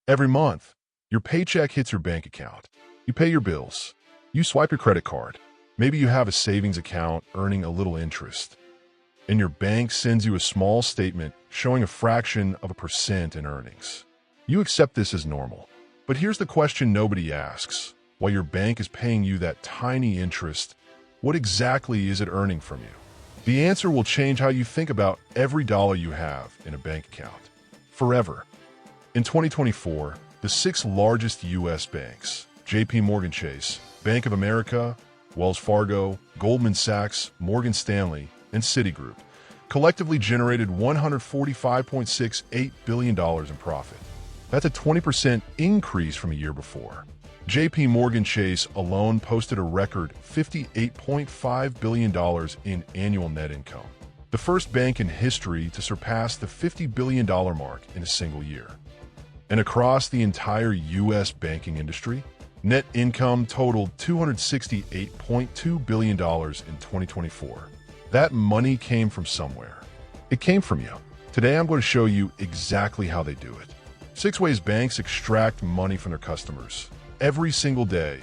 Every month, your paycheck hits your bank account. You pay your bills. You swipe your credit card. Maybe you have a savings account earning a little interest. And your bank sends you a small statement showing a fraction of a percent in earnings. You accept this as normal. But here's the question nobody asks. While your bank is paying you that tiny interest, what exactly is it earning from you? The answer will change how you think about every dollar you have in a bank account. Forever. In 2024, the 6 largest U.S. banks, JPMorgan Chase, Bank of America, Wells Fargo, Goldman Sachs, Morgan Stanley, and Citigroup, collectively generated $145.68 billion in profit. That's a 20% increase from a year before. JPMorgan Chase alone posted a record $58.5 billion in annual net income, the first bank in history to surpass the $50 billion mark in a single year. And across the entire U.S. banking industry, net income totaled $268.2 billion in 2024. That money came from somewhere. It came from you. Today, I'm going to show you exactly how they do it. 6 ways banks extract money from their customers every single day,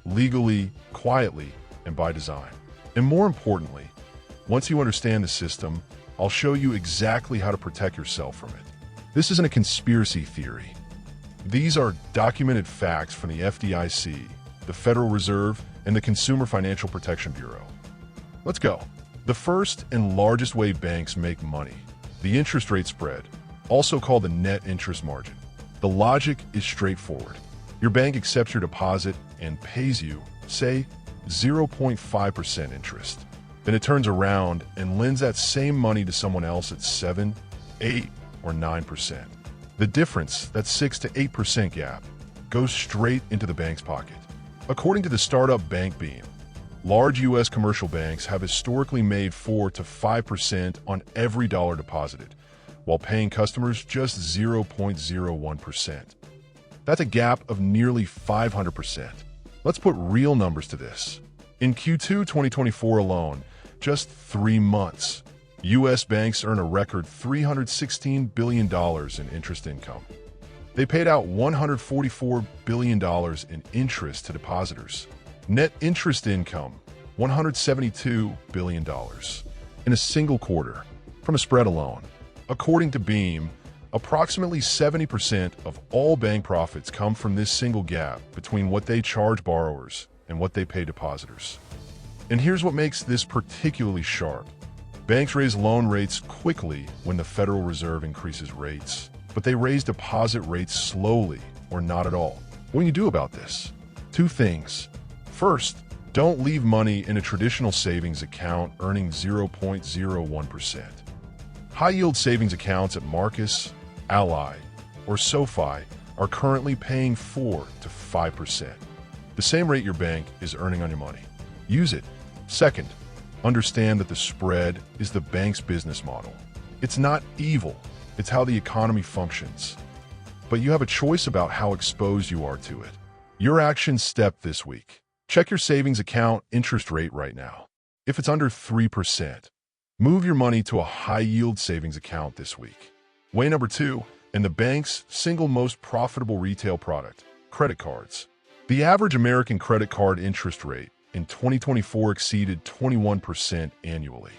legally, quietly, and by design. And more importantly, once you understand the system, I'll show you exactly how to protect yourself from it. This isn't a conspiracy theory. These are documented facts from the FDIC, the Federal Reserve, and the Consumer Financial Protection Bureau. Let's go. The first and largest way banks make money, the interest rate spread, also called the net interest margin. The logic is straightforward. Your bank accepts your deposit and pays you, say, 0.5% interest. Then it turns around and lends that same money to someone else at 7, 8, or 9%. The difference, that 6 to 8% gap, goes straight into the bank's pocket. According to the startup bank Beam, large U.S. commercial banks have historically made 4 to 5% on every dollar deposited, while paying customers just 0.01%. That's a gap of nearly 500%. Let's put real numbers to this. In Q2 2024 alone, just 3 months, U.S. banks earn a record $316 billion in interest income. They paid out $144 billion in interest to depositors. Net interest income, $172 billion in a single quarter from a spread alone. According to Beam, approximately 70% of all bank profits come from this single gap between what they charge borrowers and what they pay depositors. And here's what makes this particularly sharp. Banks raise loan rates quickly when the Federal Reserve increases rates, but they raise deposit rates slowly or not at all. What can you do about this? 2 things. First, don't leave money in a traditional savings account earning 0.01%. High-yield savings accounts at Marcus, Ally, or SoFi are currently paying 4 to 5%, the same rate your bank is earning on your money. Use it. Second, understand that the spread is the bank's business model. It's not evil, it's how the economy functions. But you have a choice about how exposed you are to it. Your action step this week. Check your savings account interest rate right now. If it's under 3%, move your money to a high-yield savings account this week. Way number 2, and the bank's single most profitable retail product, credit cards. The average American credit card interest rate in 2024 exceeded 21% annually.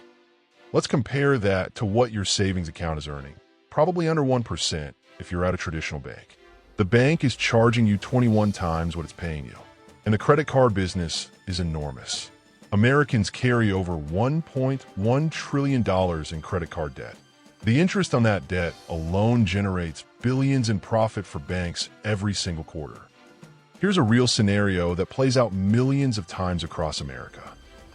Let's compare that to what your savings account is earning, probably under 1% if you're at a traditional bank. The bank is charging you 21 times what it's paying you, and the credit card business is enormous. Americans carry over $1.1 trillion in credit card debt. The interest on that debt alone generates billions in profit for banks every single quarter. Here's a real scenario that plays out millions of times across America.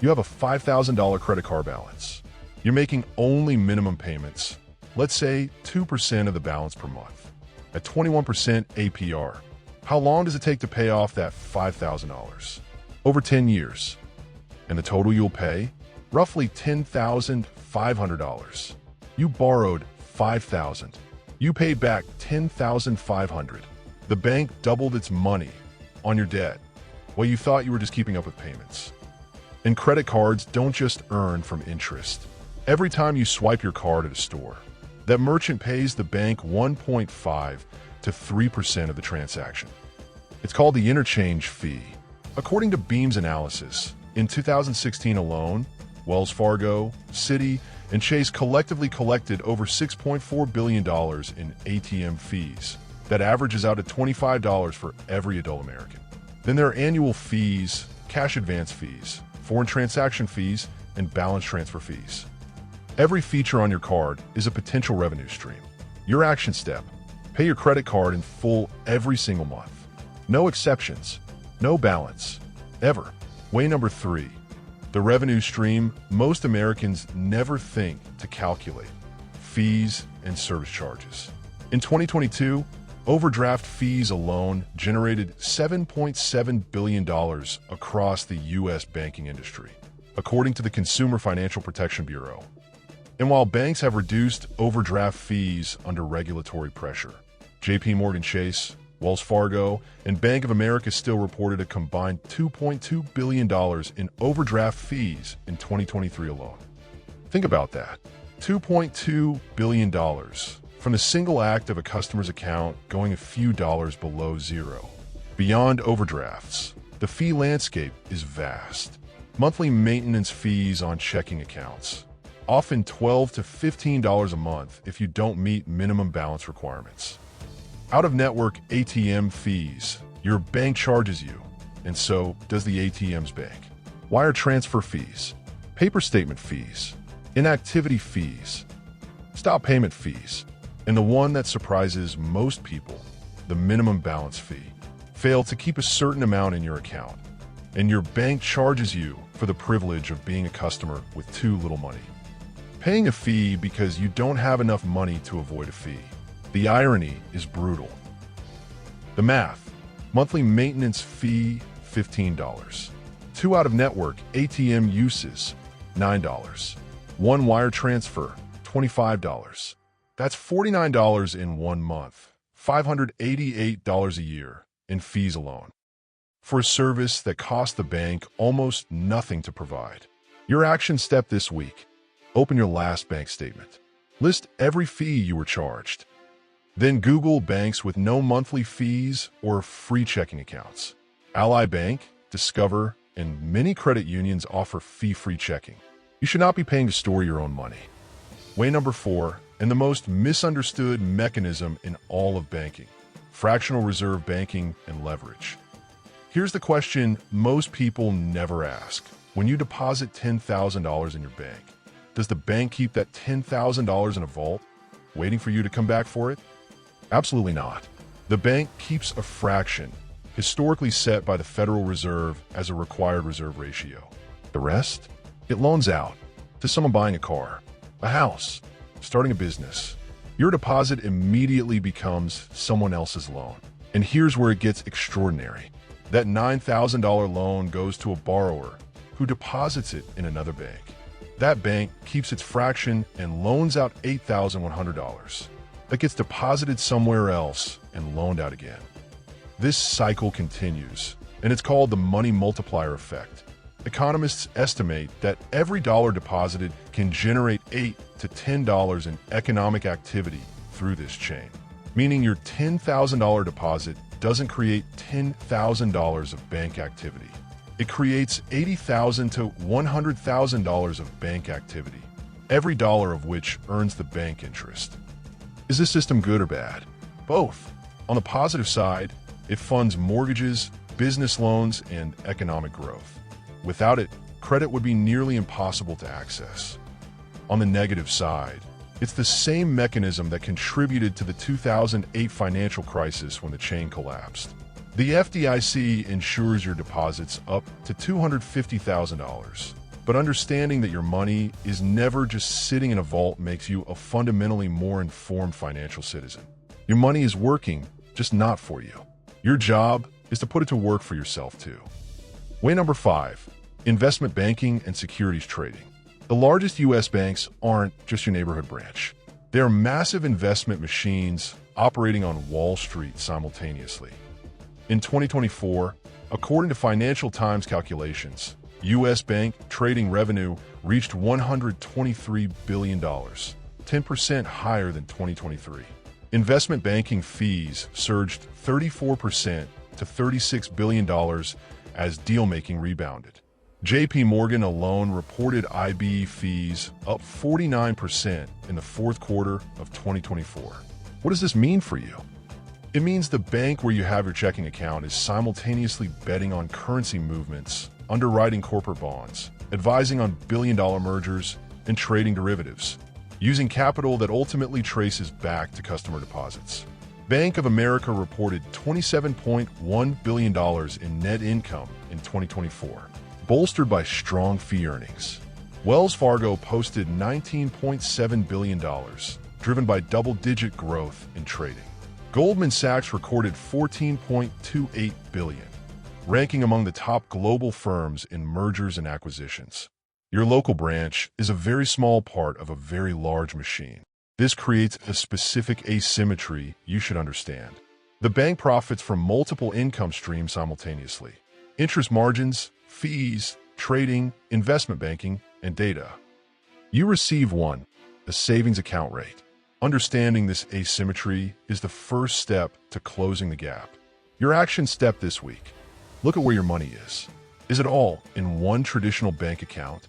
You have a $5,000 credit card balance. You're making only minimum payments, let's say 2% of the balance per month, at 21% APR. How long does it take to pay off that $5,000? Over 10 years. And the total you'll pay? Roughly $10,500. You borrowed $5,000. You paid back $10,500. The bank doubled its money on your debt while you thought you were just keeping up with payments. And credit cards don't just earn from interest. Every time you swipe your card at a store, that merchant pays the bank 1.5 to 3% of the transaction. It's called the interchange fee. According to Beam's analysis, in 2016 alone, Wells Fargo, Citi, and Chase collectively collected over $6.4 billion in ATM fees. That averages out at $25 for every adult American. Then there are annual fees, cash advance fees, foreign transaction fees, and balance transfer fees. Every feature on your card is a potential revenue stream. Your action step: pay your credit card in full every single month. No exceptions, no balance, ever. Way number 3. The revenue stream most Americans never think to calculate: fees and service charges. In 2022, overdraft fees alone generated $7.7 billion across the U.S. banking industry, according to the Consumer Financial Protection Bureau. And while banks have reduced overdraft fees under regulatory pressure, JPMorgan Chase, Wells Fargo, and Bank of America still reported a combined $2.2 billion in overdraft fees in 2023 alone. Think about that. $2.2 billion from the single act of a customer's account going a few dollars below zero. Beyond overdrafts, the fee landscape is vast. Monthly maintenance fees on checking accounts, often $12 to $15 a month if you don't meet minimum balance requirements. Out-of-network ATM fees. Your bank charges you, and so does the ATM's bank. Wire transfer fees, paper statement fees, inactivity fees, stop payment fees, and the one that surprises most people, the minimum balance fee. Fail to keep a certain amount in your account, and your bank charges you for the privilege of being a customer with too little money. Paying a fee because you don't have enough money to avoid a fee. The irony is brutal. The math: monthly maintenance fee, $15. 2 out-of-network ATM uses, $9. 1 wire transfer, $25. That's $49 in 1 month, $588 a year in fees alone, for a service that cost the bank almost nothing to provide. Your action step this week: open your last bank statement. List every fee you were charged. Then Google banks with no monthly fees or free checking accounts. Ally Bank, Discover, and many credit unions offer fee-free checking. You should not be paying to store your own money. Way number 4, and the most misunderstood mechanism in all of banking: fractional reserve banking and leverage. Here's the question most people never ask. When you deposit $10,000 in your bank, does the bank keep that $10,000 in a vault, waiting for you to come back for it? Absolutely not. The bank keeps a fraction, historically set by the Federal Reserve as a required reserve ratio. The rest? It loans out to someone buying a car, a house, starting a business. Your deposit immediately becomes someone else's loan. And here's where it gets extraordinary. That $9,000 loan goes to a borrower who deposits it in another bank. That bank keeps its fraction and loans out $8,100. That gets deposited somewhere else and loaned out again. This cycle continues, and it's called the money multiplier effect. Economists estimate that every dollar deposited can generate $8 to $10 in economic activity through this chain, meaning your $10,000 deposit doesn't create $10,000 of bank activity. It creates $80,000 to $100,000 of bank activity, every dollar of which earns the bank interest. Is this system good or bad? Both. On the positive side, it funds mortgages, business loans, and economic growth. Without it, credit would be nearly impossible to access. On the negative side, it's the same mechanism that contributed to the 2008 financial crisis when the chain collapsed. The FDIC insures your deposits up to $250,000. But understanding that your money is never just sitting in a vault makes you a fundamentally more informed financial citizen. Your money is working, just not for you. Your job is to put it to work for yourself too. Way number 5, investment banking and securities trading. The largest U.S. banks aren't just your neighborhood branch. They are massive investment machines operating on Wall Street simultaneously. In 2024, according to Financial Times calculations, U.S. bank trading revenue reached $123 billion, 10% higher than 2023. Investment banking fees surged 34% to $36 billion as deal-making rebounded. JPMorgan alone reported IB fees up 49% in the fourth quarter of 2024. What does this mean for you? It means the bank where you have your checking account is simultaneously betting on currency movements, underwriting corporate bonds, advising on billion-dollar mergers, and trading derivatives, using capital that ultimately traces back to customer deposits. Bank of America reported $27.1 billion in net income in 2024, bolstered by strong fee earnings. Wells Fargo posted $19.7 billion, driven by double-digit growth in trading. Goldman Sachs recorded $14.28 billion, ranking among the top global firms in mergers and acquisitions. Your local branch is a very small part of a very large machine. This creates a specific asymmetry you should understand. The bank profits from multiple income streams simultaneously: interest margins, fees, trading, investment banking, and data. You receive a savings account rate. Understanding this asymmetry is the first step to closing the gap. Your action step this week: look at where your money is. Is it all in one traditional bank account?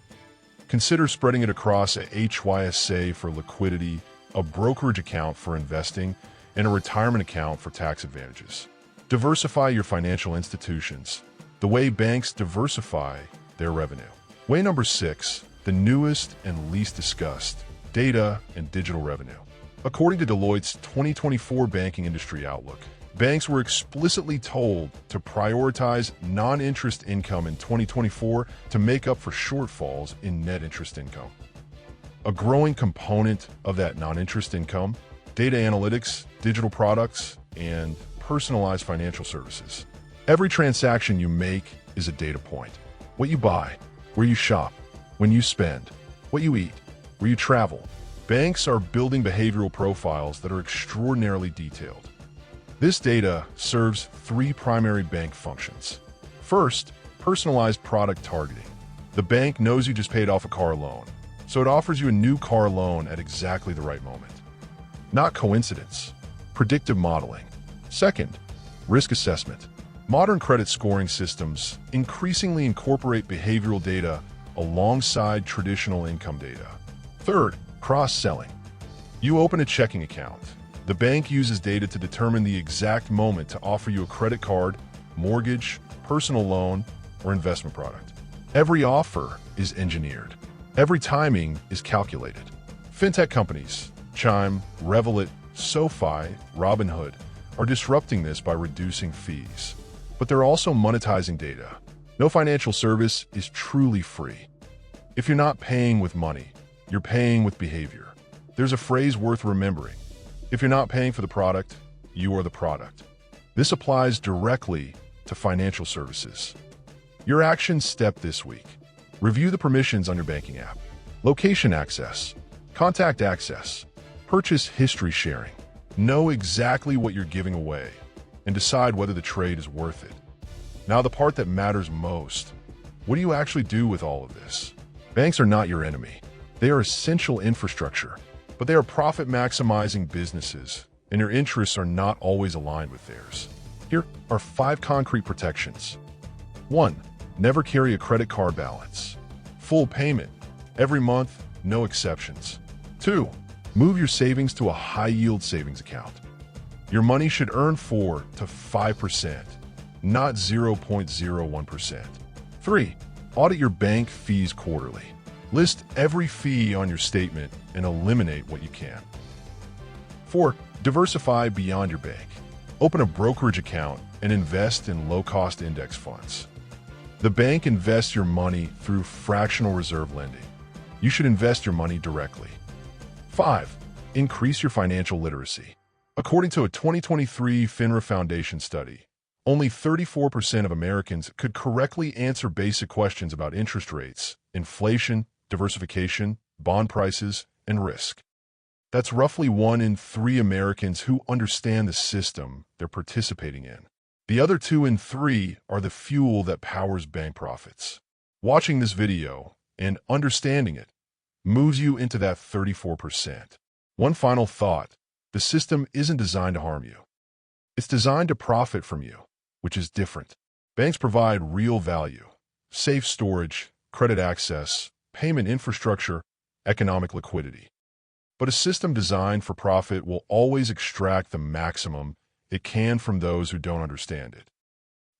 Consider spreading it across a HYSA for liquidity, a brokerage account for investing, and a retirement account for tax advantages. Diversify your financial institutions, the way banks diversify their revenue. Way number 6, the newest and least discussed: data and digital revenue. According to Deloitte's 2024 Banking Industry Outlook, banks were explicitly told to prioritize non-interest income in 2024 to make up for shortfalls in net interest income. A growing component of that non-interest income: data analytics, digital products, and personalized financial services. Every transaction you make is a data point. What you buy, where you shop, when you spend, what you eat, where you travel. Banks are building behavioral profiles that are extraordinarily detailed. This data serves 3 primary bank functions. First, personalized product targeting. The bank knows you just paid off a car loan, so it offers you a new car loan at exactly the right moment. Not coincidence. Predictive modeling. Second, risk assessment. Modern credit scoring systems increasingly incorporate behavioral data alongside traditional income data. Third, cross-selling. You open a checking account. The bank uses data to determine the exact moment to offer you a credit card, mortgage, personal loan, or investment product. Every offer is engineered. Every timing is calculated. Fintech companies, Chime, Revolut, SoFi, Robinhood, are disrupting this by reducing fees. But they're also monetizing data. No financial service is truly free. If you're not paying with money, you're paying with behavior. There's a phrase worth remembering: if you're not paying for the product, you are the product. This applies directly to financial services. Your action step this week: review the permissions on your banking app. Location access, contact access, purchase history sharing. Know exactly what you're giving away and decide whether the trade is worth it. Now, the part that matters most: what do you actually do with all of this? Banks are not your enemy. They are essential infrastructure, but they are profit-maximizing businesses, and your interests are not always aligned with theirs. Here are 5 concrete protections. 1. Never carry a credit card balance. Full payment, every month, no exceptions. 2. Move your savings to a high-yield savings account. Your money should earn 4 to 5%, not 0.01%. 3. Audit your bank fees quarterly. List every fee on your statement and eliminate what you can. 4. Diversify beyond your bank. Open a brokerage account and invest in low-cost index funds. The bank invests your money through fractional reserve lending. You should invest your money directly. 5. Increase your financial literacy. According to a 2023 FINRA Foundation study, only 34% of Americans could correctly answer basic questions about interest rates, inflation, diversification, bond prices, and risk. That's roughly 1 in 3 Americans who understand the system they're participating in. The other 2 in 3 are the fuel that powers bank profits. Watching this video and understanding it moves you into that 34%. One final thought: The system isn't designed to harm you. It's designed to profit from you, which is different. Banks provide real value: safe storage, credit access, payment infrastructure, economic liquidity. But a system designed for profit will always extract the maximum it can from those who don't understand it.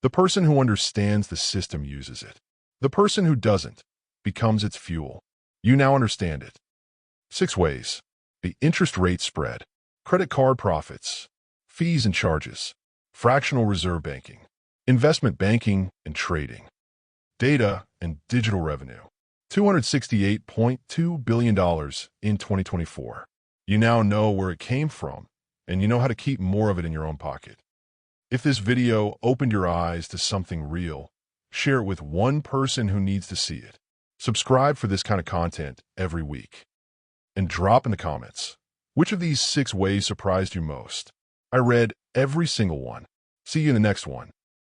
The person who understands the system uses it. The person who doesn't becomes its fuel. You now understand it. 6 ways: the interest rate spread, credit card profits, fees and charges, fractional reserve banking, investment banking and trading, data and digital revenue. $268.2 billion in 2024. You now know where it came from, and you know how to keep more of it in your own pocket. If this video opened your eyes to something real, share it with one person who needs to see it. Subscribe for this kind of content every week. And drop in the comments, which of these 6 ways surprised you most? I read every single one. See you in the next one.